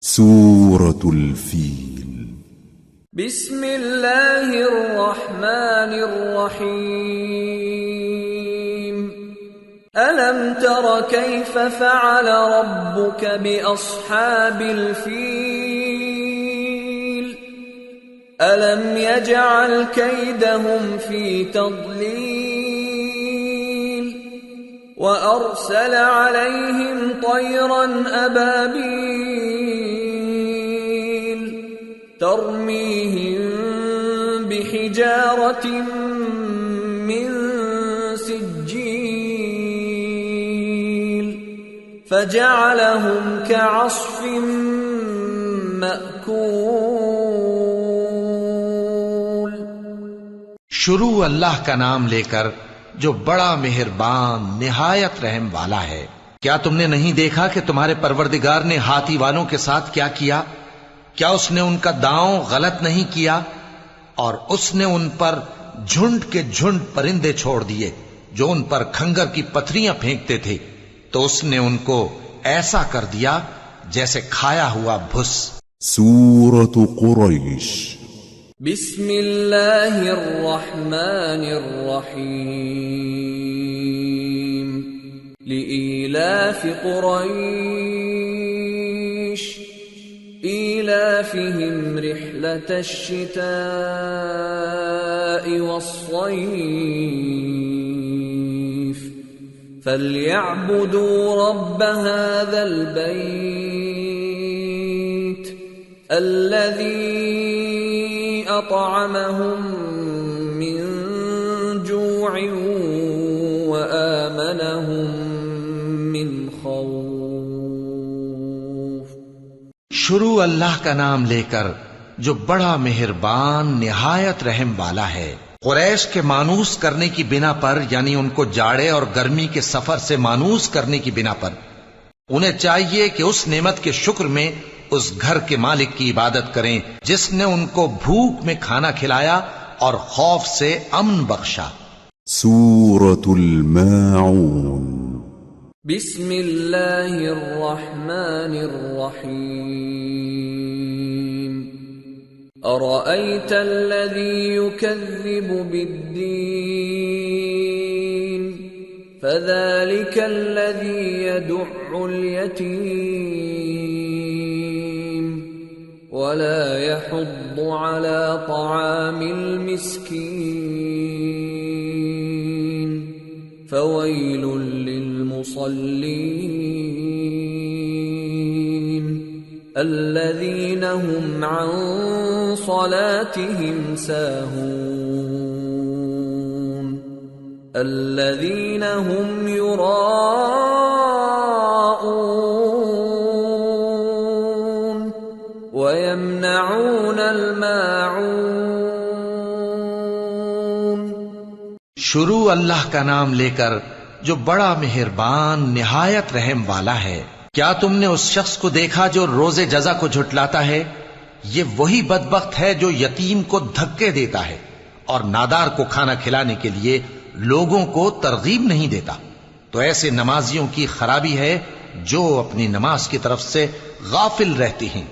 سورة الفيل. بسم اللہ الرحمن الرحیم. ألم تر كيف فعل ربك بأصحاب الفيل ألم يجعل كيدهم في تضليل وأرسل عليهم طيرا أبابيل ترميهم بحجارة من سجيل فجعلهم كعصف مأكول. شروع اللہ کا نام لے کر جو بڑا مہربان نہایت رحم والا ہے. کیا تم نے نہیں دیکھا کہ تمہارے پروردگار نے ہاتھی والوں کے ساتھ کیا کیا؟ کیا اس نے ان کا داؤں غلط نہیں کیا؟ اور اس نے ان پر جھنڈ کے جھنڈ پرندے چھوڑ دیے جو ان پر کھنگر کی پتھریاں پھینکتے تھے، تو اس نے ان کو ایسا کر دیا جیسے کھایا ہوا بھس. سورة قریش. بسم اللہ الرحمن الرحیم. لإیلاف قریش إيلافهم رحلة الشتاء والصيف فليعبدوا رب هذا البيت الذي أطعمهم من جوع وآمنهم من خوف. شروع اللہ کا نام لے کر جو بڑا مہربان نہایت رحم والا ہے. قریش کے مانوس کرنے کی بنا پر، یعنی ان کو جاڑے اور گرمی کے سفر سے مانوس کرنے کی بنا پر، انہیں چاہیے کہ اس نعمت کے شکر میں اس گھر کے مالک کی عبادت کریں جس نے ان کو بھوک میں کھانا کھلایا اور خوف سے امن بخشا. سورة الماعون. بسم اللہ الرحمن الرحیم. أرأيت الذي يكذب بالدين فذلك الذي يدع اليتيم ولا يحض على طعام المسكين فويل للمصلين الذين هم عن صلاتهم ساهون الذين هم يراءون ويمنعون الماعون. شروع اللہ کا نام لے کر جو بڑا مہربان نہایت رحم والا ہے. کیا تم نے اس شخص کو دیکھا جو روز جزا کو جھٹلاتا ہے؟ یہ وہی بدبخت ہے جو یتیم کو دھکے دیتا ہے اور نادار کو کھانا کھلانے کے لیے لوگوں کو ترغیب نہیں دیتا. تو ایسے نمازیوں کی خرابی ہے جو اپنی نماز کی طرف سے غافل رہتے ہیں،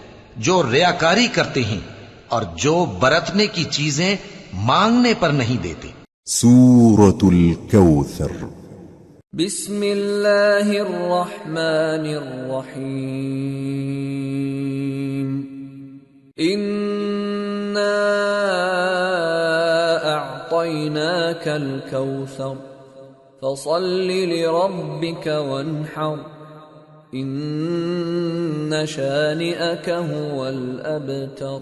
جو ریاکاری کرتے ہیں اور جو برتنے کی چیزیں مانگنے پر نہیں دیتے. سورة الكوثر. بسم اللہ الرحمن الرحیم. انا اعطیناک الکوثر فصل لربک وانحر ان شانئک هو الابتر.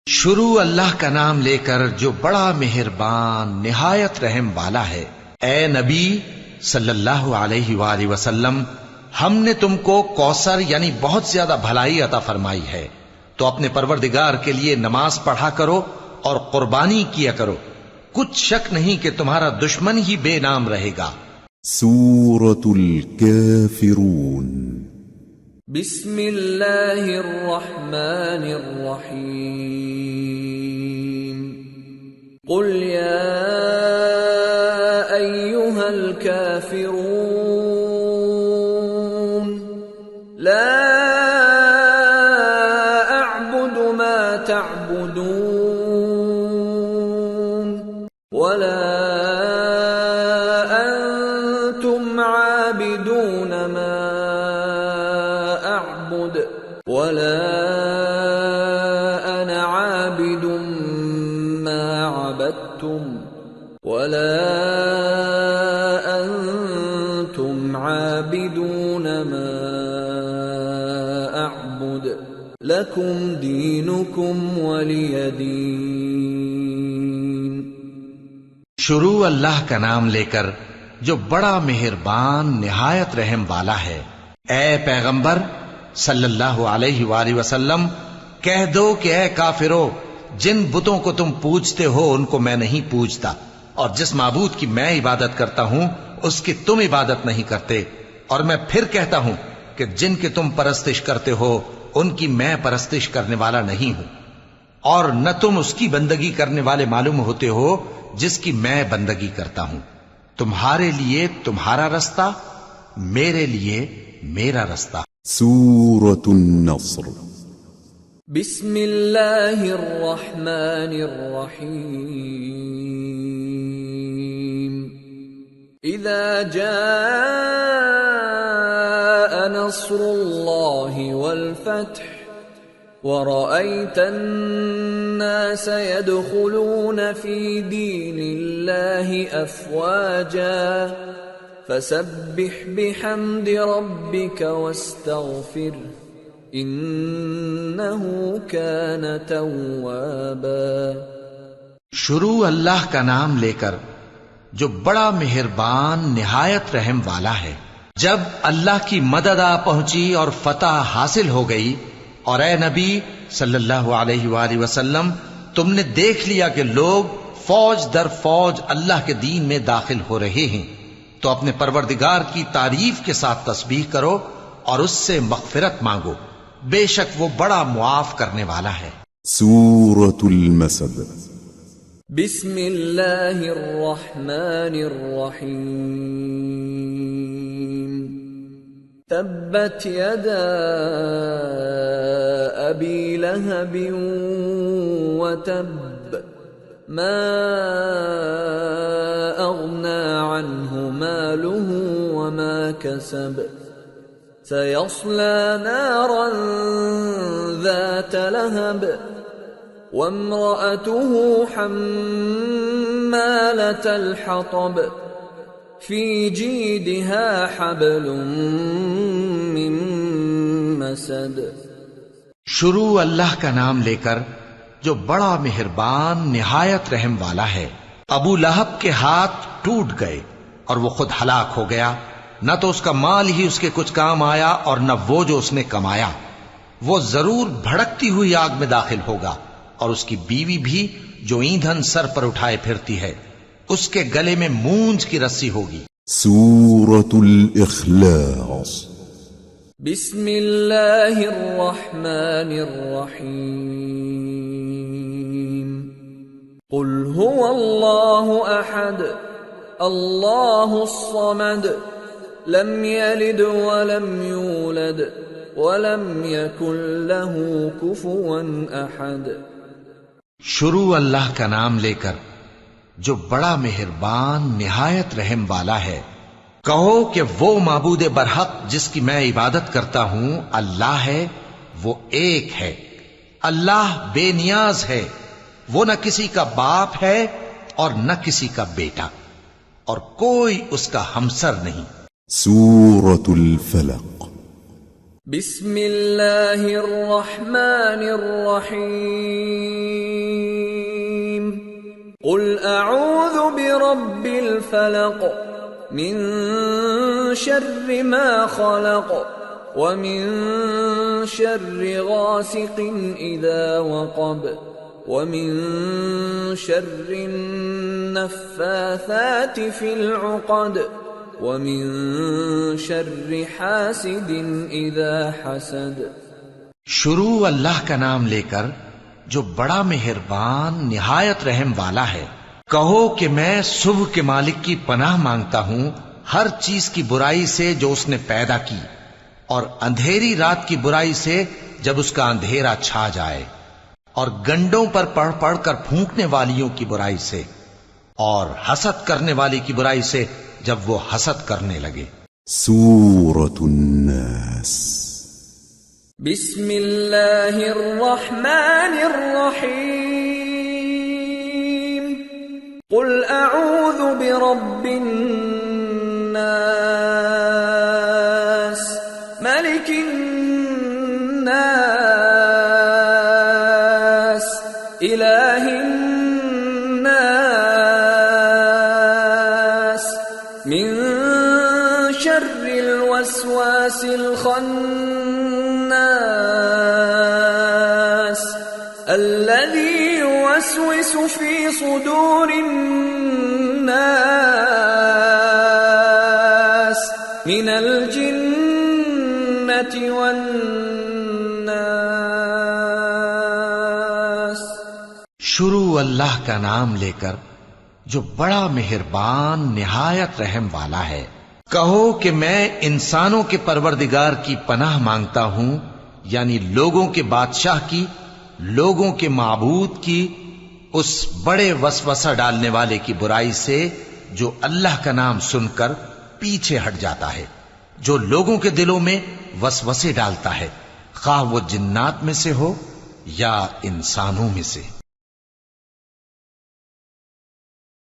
شروع اللہ کا نام لے کر جو بڑا مہربان نہایت رحم والا ہے. اے نبی صلی اللہ علیہ وآلہ وسلم، ہم نے تم کو کوثر یعنی بہت زیادہ بھلائی عطا فرمائی ہے، تو اپنے پروردگار کے لیے نماز پڑھا کرو اور قربانی کیا کرو. کچھ شک نہیں کہ تمہارا دشمن ہی بے نام رہے گا. سورة الكافرون. بسم اللہ الرحمن الرحیم. قل یا ایہا الکافرون لا تعبدون ولا أنتم عابدون ما أعبد ولا أنا عابد ما عبدتم ولا أنتم عابدون ما أعبد لكم دينكم ولي دين. شروع اللہ کا نام لے کر جو بڑا مہربان نہایت رحم والا ہے. اے پیغمبر صلی اللہ علیہ وآلہ وسلم کہہ دو کہ اے کافرو، جن بتوں کو تم پوجتے ہو ان کو میں نہیں پوجتا، اور جس معبود کی میں عبادت کرتا ہوں اس کی تم عبادت نہیں کرتے، اور میں پھر کہتا ہوں کہ جن کی تم پرستش کرتے ہو ان کی میں پرستش کرنے والا نہیں ہوں، اور نہ تم اس کی بندگی کرنے والے معلوم ہوتے ہو جس کی میں بندگی کرتا ہوں. تمہارے لیے تمہارا رستہ، میرے لیے میرا رستہ. سورة النصر. بسم اللہ الرحمن الرحیم. اذا جاء نصر اللہ والفتح ورأيت الناس يدخلون في دين الله أفواجا فسبح بحمد ربك واستغفره إنه كان توابا. شروع اللہ کا نام لے کر جو بڑا مہربان نہایت رحم والا ہے. جب اللہ کی مدد آ پہنچی اور فتح حاصل ہو گئی، اور اے نبی صلی اللہ علیہ وآلہ وسلم تم نے دیکھ لیا کہ لوگ فوج در فوج اللہ کے دین میں داخل ہو رہے ہیں، تو اپنے پروردگار کی تعریف کے ساتھ تسبیح کرو اور اس سے مغفرت مانگو، بے شک وہ بڑا معاف کرنے والا ہے. سورة المسد. بسم اللہ الرحمن الرحیم. تبت يدا أبي لهب وتب ما أغنى عنه ماله وما كسب سيصلى نارا ذات لهب وامرأته حمالة الحطب في جيدها حبل من مسد. شروع اللہ کا نام لے کر جو بڑا مہربان نہایت رحم والا ہے. ابو لہب کے ہاتھ ٹوٹ گئے اور وہ خود ہلاک ہو گیا، نہ تو اس کا مال ہی اس کے کچھ کام آیا اور نہ وہ جو اس نے کمایا. وہ ضرور بھڑکتی ہوئی آگ میں داخل ہوگا، اور اس کی بیوی بھی جو ایندھن سر پر اٹھائے پھرتی ہے، اس کے گلے میں مونج کی رسی ہوگی. سورة الإخلاص. بسم اللہ الرحمن الرحیم. قل هو اللہ احد اللہ الصمد لم یلد ولم یولد ولم یکن له کفوا احد. شروع اللہ کا نام لے کر جو بڑا مہربان نہایت رحم والا ہے. کہو کہ وہ معبود برحق جس کی میں عبادت کرتا ہوں اللہ ہے، وہ ایک ہے. اللہ بے نیاز ہے، وہ نہ کسی کا باپ ہے اور نہ کسی کا بیٹا، اور کوئی اس کا ہمسر نہیں. سورة الفلق. بسم اللہ الرحمن الرحیم. قل اعوذ برب الفلق من شر ما خلق ومن شر غاسق اذا وقب ومن شر النفاثات في العقد ومن شر حاسد اذا حسد. شروع اللہ کا نام لے کر جو بڑا مہربان نہایت رحم والا ہے. کہو کہ میں صبح کے مالک کی پناہ مانگتا ہوں ہر چیز کی برائی سے جو اس نے پیدا کی، اور اندھیری رات کی برائی سے جب اس کا اندھیرا چھا جائے، اور گنڈوں پر پڑھ پڑھ کر پھونکنے والیوں کی برائی سے، اور حسد کرنے والی کی برائی سے جب وہ حسد کرنے لگے۔ سورة الناس۔ بسم اللہ الرحمن الرحیم۔ قل اعوذ برب الناس، ملک الناس، الہ الناس، من شر الوسواس الخناس، الذي يوسوس في صدور الناس، من الجنة والناس۔ شروع اللہ کا نام لے کر جو بڑا مہربان نہایت رحم والا ہے۔ کہو کہ میں انسانوں کے پروردگار کی پناہ مانگتا ہوں، یعنی لوگوں کے بادشاہ کی، لوگوں کے معبود کی، اس بڑے وسوسہ ڈالنے والے کی برائی سے جو اللہ کا نام سن کر پیچھے ہٹ جاتا ہے، جو لوگوں کے دلوں میں وسوسے ڈالتا ہے، خواہ وہ جنات میں سے ہو یا انسانوں میں سے۔